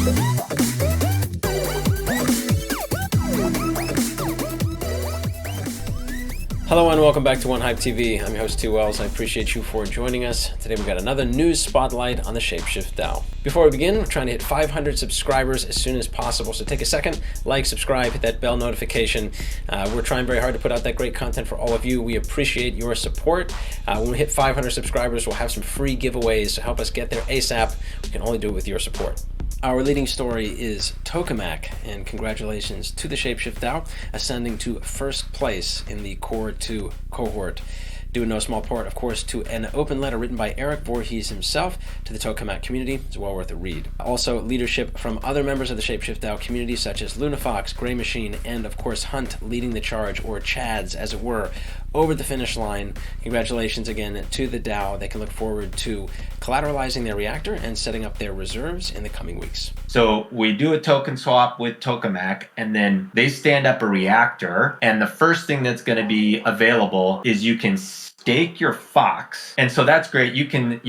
Hello and welcome back to One Hype TV. I'm your host T. Wells. I appreciate you for joining us. Today we've got another news spotlight on the ShapeShift DAO. Before we begin, we're trying to hit 500 subscribers as soon as possible. So take a second, like, subscribe, hit that bell notification. We're trying very hard to put out that great content for all of you. We appreciate your support. When we hit 500 subscribers, we'll have some free giveaways to help us get there ASAP. We can only do it with your support. Our leading story is Tokemak, and congratulations to the ShapeShift DAO, ascending to first place in the Core 2 cohort. Due in no small part, of course, to an open letter written by Eric Voorhees himself to the Tokemak community. It's well worth a read. Also, leadership from other members of the ShapeShift DAO community, such as Lunafox, Gray Machine, and of course Hunt, leading the charge, or Chads as it were, over the finish line. Congratulations again to the DAO. They can look forward to collateralizing their reactor and setting up their reserves in the coming weeks. So we do a token swap with Tokemak, and then they stand up a reactor, and the first thing that's going to be available is you can stake your Fox. And so that's great. You can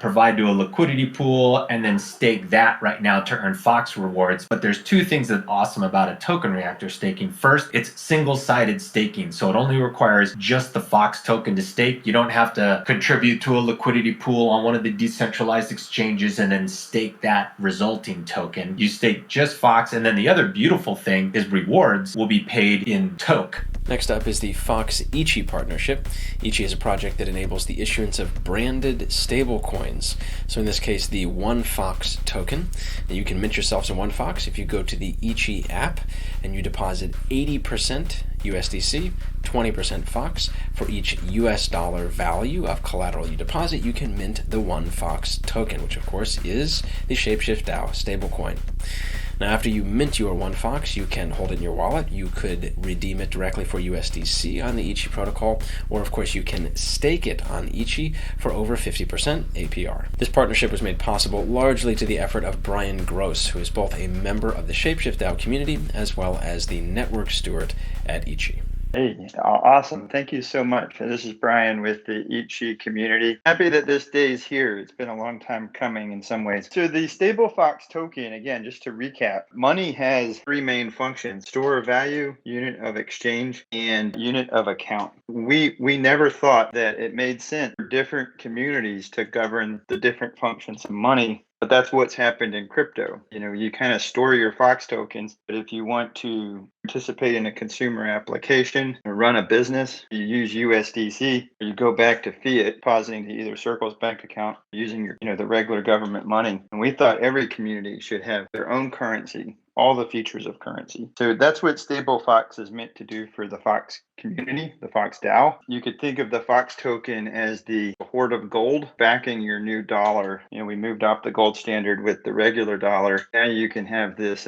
provide to a liquidity pool and then stake that right now to earn Fox rewards. But there's two things that's awesome about a token reactor staking. First, it's single-sided staking. So it only requires just the Fox token to stake. You don't have to contribute to a liquidity pool on one of the decentralized exchanges and then stake that resulting token. You stake just Fox. And then the other beautiful thing is rewards will be paid in Toke. Next up is the Fox ICHI partnership. ICHI is a project that enables the issuance of branded stablecoins. So in this case, the One Fox token. And you can mint yourself some One Fox if you go to the ICHI app and you deposit 80% USDC, 20% Fox. For each US dollar value of collateral you deposit, you can mint the One Fox token, which of course is the ShapeShift DAO stablecoin. Now, after you mint your One Fox, you can hold it in your wallet. You could redeem it directly for USDC on the ICHI protocol, or of course you can stake it on ICHI for over 50% APR. This partnership was made possible largely to the effort of Brian Gross, who is both a member of the ShapeShift DAO community as well as the network steward at ICHI. Hey, awesome. Thank you so much. This is Brian with the ICHI community. Happy that this day is here. It's been a long time coming in some ways. So the stable Fox token, again, just to recap, money has three main functions: store of value, unit of exchange, and unit of account. We never thought that it made sense for different communities to govern the different functions of money. But that's what's happened in crypto. You kind of store your Fox tokens, but if you want to participate in a consumer application or run a business, you use USDC, or you go back to fiat, depositing to either Circle's bank account, using your, the regular government money. And we thought every community should have their own currency, all the features of currency. So that's what Stable Fox is meant to do for the Fox community, the Fox DAO. You could think of the Fox token as the hoard of gold backing your new dollar. We moved off the gold standard with the regular dollar. Now you can have this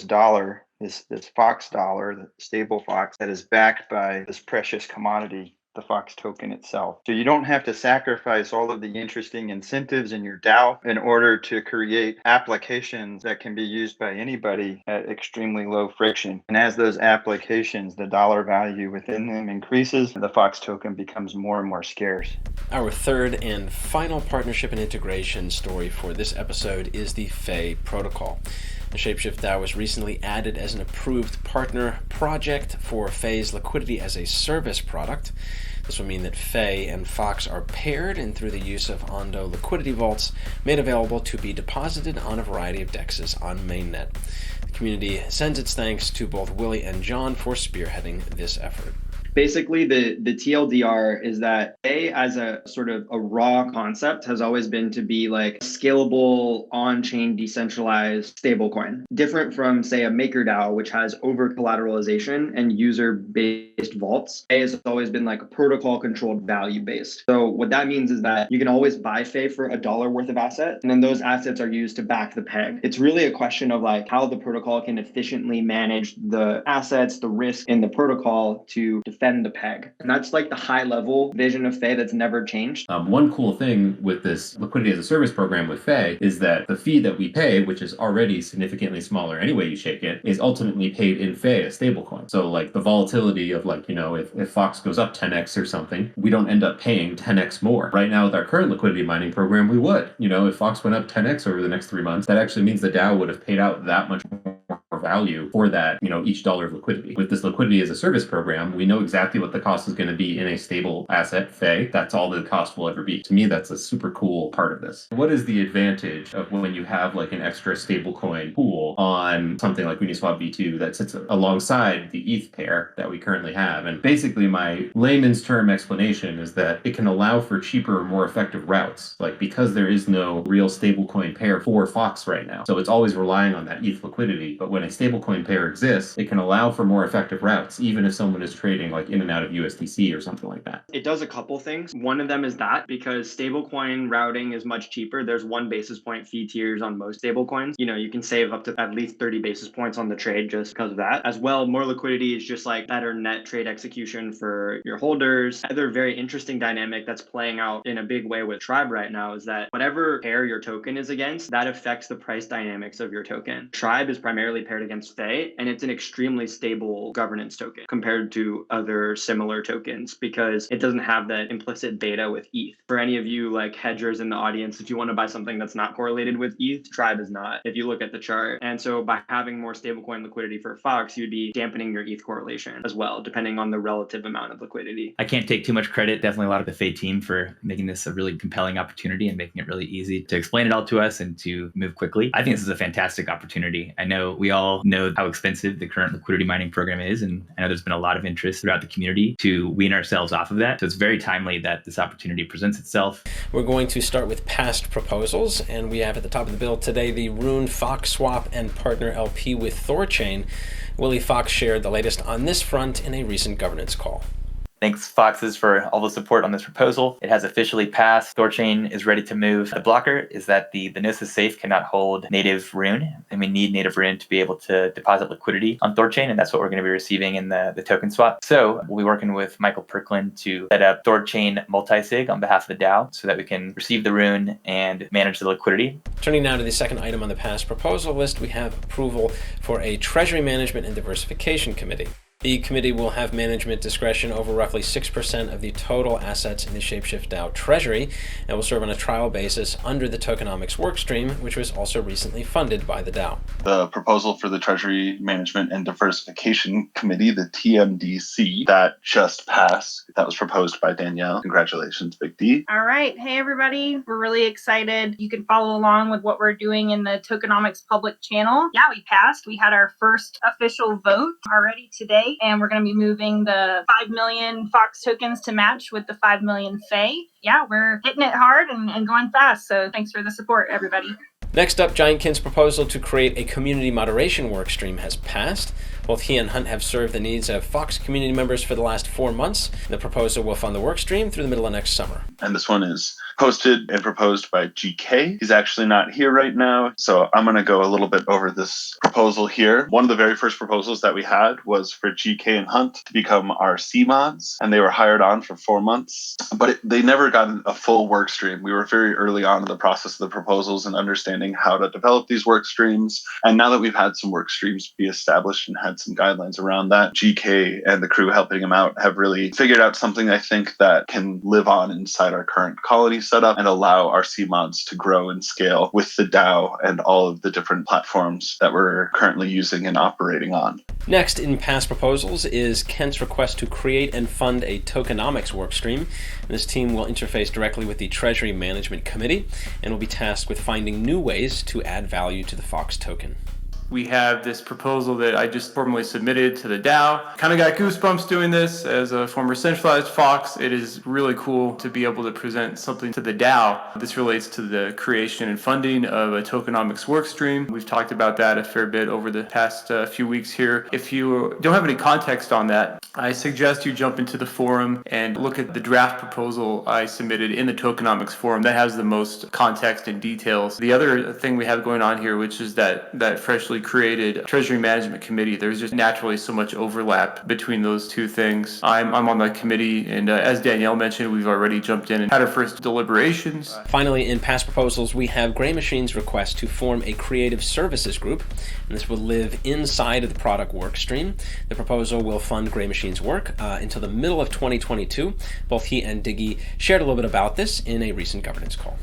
dollar, this Fox dollar, the Stable Fox, that is backed by this precious commodity, the Fox token itself. So you don't have to sacrifice all of the interesting incentives in your DAO in order to create applications that can be used by anybody at extremely low friction. And as those applications, the dollar value within them increases, the Fox token becomes more and more scarce. Our third and final partnership and integration story for this episode is the FEI protocol. The ShapeShift DAO was recently added as an approved partner project for FEI's liquidity as a service product. This will mean that FEI and Fox are paired, and through the use of Ondo liquidity vaults, made available to be deposited on a variety of dexes on mainnet. The community sends its thanks to both Willie and John for spearheading this effort. Basically, the TLDR is that FEI as a sort of a raw concept has always been to be like a scalable, on-chain, decentralized stablecoin. Different from, say, a MakerDAO, which has over-collateralization and user-based vaults. FEI has always been like a protocol-controlled value-based. So what that means is that you can always buy FEI for $1 worth of asset, and then those assets are used to back the peg. It's really a question of like how the protocol can efficiently manage the assets, the risk in the protocol to defend the peg. And that's like the high level vision of Fei that's never changed. One cool thing with this liquidity as a service program with Fei is that the fee that we pay, which is already significantly smaller any way you shake it, is ultimately paid in Fei, a stablecoin. So like the volatility of like, if Fox goes up 10x or something, we don't end up paying 10x more. Right now with our current liquidity mining program, we would. If Fox went up 10x over the next 3 months, that actually means the DAO would have paid out that much more value for that, each dollar of liquidity. With this liquidity as a service program, we know exactly what the cost is going to be in a stable asset, Fei. That's all the cost will ever be. To me, that's a super cool part of this. What is the advantage of when you have like an extra stablecoin pool on something like Uniswap V2 that sits alongside the ETH pair that we currently have? And basically my layman's term explanation is that it can allow for cheaper, more effective routes, like because there is no real stablecoin pair for Fox right now. So it's always relying on that ETH liquidity. But when a stablecoin pair exists, it can allow for more effective routes, even if someone is trading like in and out of USDC or something like that. It does a couple things. One of them is that because stablecoin routing is much cheaper, there's 1 basis point fee tiers on most stablecoins. You can save up to at least 30 basis points on the trade just because of that. As well, more liquidity is just like better net trade execution for your holders. Another very interesting dynamic that's playing out in a big way with Tribe right now is that whatever pair your token is against, that affects the price dynamics of your token. Tribe is primarily paired against Fei, and it's an extremely stable governance token compared to other similar tokens because it doesn't have that implicit beta with ETH. For any of you like hedgers in the audience, if you want to buy something that's not correlated with ETH, Tribe is not, if you look at the chart. And so by having more stablecoin liquidity for Fox, you'd be dampening your ETH correlation as well, depending on the relative amount of liquidity. I can't take too much credit. Definitely a lot of the Fei team for making this a really compelling opportunity and making it really easy to explain it all to us and to move quickly. I think this is a fantastic opportunity. I know we all know how expensive the current liquidity mining program is, and I know there's been a lot of interest throughout the community to wean ourselves off of that. So it's very timely that this opportunity presents itself. We're going to start with past proposals, and we have at the top of the bill today the RUNE Fox Swap and Partner LP with Thorchain. Willie Fox shared the latest on this front in a recent governance call. Thanks, Foxes, for all the support on this proposal. It has officially passed. Thorchain is ready to move. The blocker is that the Gnosis safe cannot hold native RUNE, and we need native RUNE to be able to deposit liquidity on Thorchain, and that's what we're going to be receiving in the token swap. So we'll be working with Michael Perkland to set up Thorchain multisig on behalf of the DAO so that we can receive the RUNE and manage the liquidity. Turning now to the second item on the past proposal list, we have approval for a Treasury Management and Diversification Committee. The committee will have management discretion over roughly 6% of the total assets in the Shapeshift DAO treasury and will serve on a trial basis under the Tokenomics workstream, which was also recently funded by the DAO. The proposal for the Treasury Management and Diversification Committee, the TMDC, that just passed. That was proposed by Danielle. Congratulations, Big D. All right. Hey, everybody. We're really excited. You can follow along with what we're doing in the Tokenomics public channel. Yeah, we passed. We had our first official vote already today. And we're going to be moving the 5 million Fox tokens to match with the 5 million Fei. Yeah, we're hitting it hard and going fast. So thanks for the support, everybody. Next up, Giantkin's proposal to create a community moderation workstream has passed. Both he and Hunt have served the needs of Fox community members for the last 4 months. The proposal will fund the workstream through the middle of next summer. And this one is posted and proposed by GK. He's actually not here right now, so I'm going to go a little bit over this proposal here. One of the very first proposals that we had was for GK and Hunt to become our CMODs, and they were hired on for 4 months, but they never got a full work stream. We were very early on in the process of the proposals and understanding how to develop these work streams, and now that we've had some work streams be established and had some guidelines around that, GK and the crew helping him out have really figured out something I think that can live on inside our current colony setup and allow our CMODs to grow and scale with the DAO and all of the different platforms that we're currently using and operating on. Next in past proposals is Kent's request to create and fund a tokenomics workstream. This team will interface directly with the Treasury Management Committee and will be tasked with finding new ways to add value to the Fox token. We have this proposal that I just formally submitted to the DAO. Kind of got goosebumps doing this as a former centralized Fox. It is really cool to be able to present something to the DAO. This relates to the creation and funding of a tokenomics workstream. We've talked about that a fair bit over the past few weeks here. If you don't have any context on that, I suggest you jump into the forum and look at the draft proposal I submitted in the tokenomics forum. That has the most context and details. The other thing we have going on here, which is that freshly actually created a treasury management committee. There's just naturally so much overlap between those two things. I'm on that committee, and as Danielle mentioned, we've already jumped in and had our first deliberations. Finally, in past proposals, we have Gray Machine's request to form a creative services group, and this will live inside of the product work stream. The proposal will fund Gray Machine's work until the middle of 2022. Both he and Diggy shared a little bit about this in a recent governance call.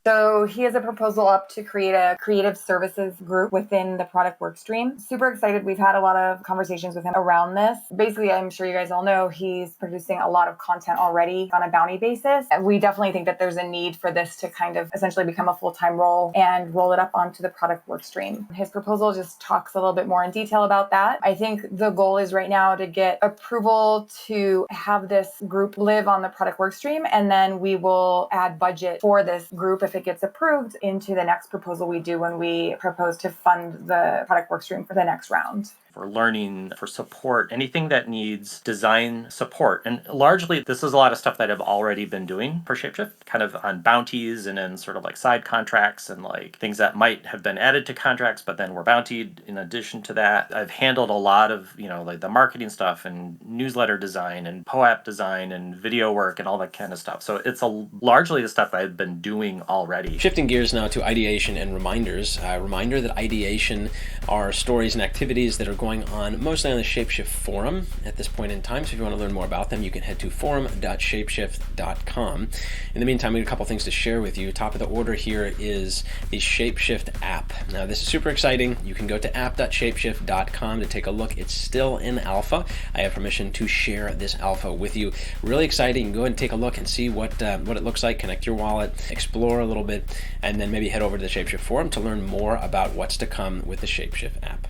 So he has a proposal up to create a creative services group within the product work stream. Super excited. We've had a lot of conversations with him around this. Basically, I'm sure you guys all know he's producing a lot of content already on a bounty basis. We definitely think that there's a need for this to kind of essentially become a full-time role and roll it up onto the product work stream. His proposal just talks a little bit more in detail about that. I think the goal is right now to get approval to have this group live on the product work stream, and then we will add budget for this group if it gets approved into the next proposal we do when we propose to fund the product workstream for the next round. For learning, for support, anything that needs design support. And largely, this is a lot of stuff that I've already been doing for Shapeshift, kind of on bounties and then sort of like side contracts and like things that might have been added to contracts, but then were bountied in addition to that. I've handled a lot of, like the marketing stuff and newsletter design and POAP design and video work and all that kind of stuff. So it's largely the stuff I've been doing already. Shifting gears now to ideation and reminders. Reminder that ideation are stories and activities that are going on mostly on the Shapeshift forum at this point in time. So if you want to learn more about them, you can head to forum.shapeshift.com. In the meantime, we have a couple things to share with you. Top of the order here is the Shapeshift app. Now, this is super exciting. You can go to app.shapeshift.com to take a look. It's still in alpha. I have permission to share this alpha with you. Really exciting. You can go ahead and take a look and see what it looks like. Connect your wallet, explore a little bit, and then maybe head over to the Shapeshift forum to learn more about what's to come with the Shapeshift app.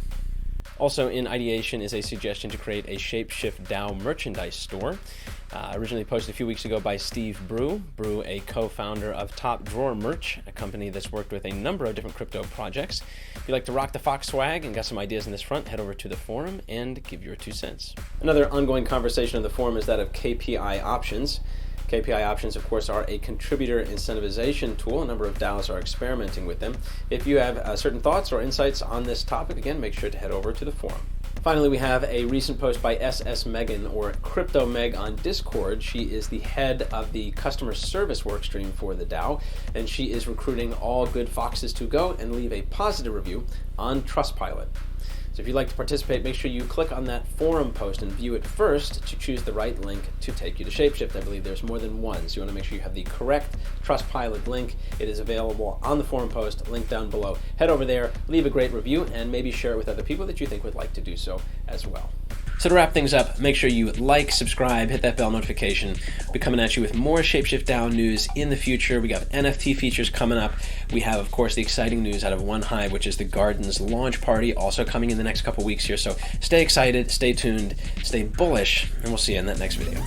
Also in ideation is a suggestion to create a Shapeshift DAO merchandise store. Originally posted a few weeks ago by Steve Brew, a co-founder of Top Drawer Merch, a company that's worked with a number of different crypto projects. If you like to rock the Fox swag and got some ideas in this front, head over to the forum and give your 2 cents. Another ongoing conversation on the forum is that of KPI Options. KPI Options, of course, are a contributor incentivization tool. A number of DAOs are experimenting with them. If you have certain thoughts or insights on this topic, again, make sure to head over to the forum. Finally, we have a recent post by SS Megan, or Crypto Meg on Discord. She is the head of the customer service workstream for the DAO, and she is recruiting all good foxes to go and leave a positive review on Trustpilot. So if you'd like to participate, make sure you click on that forum post and view it first to choose the right link to take you to Shapeshift. I believe there's more than one, so you want to make sure you have the correct Trustpilot link. It is available on the forum post, link down below. Head over there, leave a great review, and maybe share it with other people that you think would like to do so as well. So to wrap things up, make sure you like, subscribe, hit that bell notification. We'll be coming at you with more Shapeshift DAO news in the future. We got NFT features coming up. We have, of course, the exciting news out of One Hive, which is the Gardens launch party, also coming in the next couple weeks here. So stay excited, stay tuned, stay bullish, and we'll see you in that next video.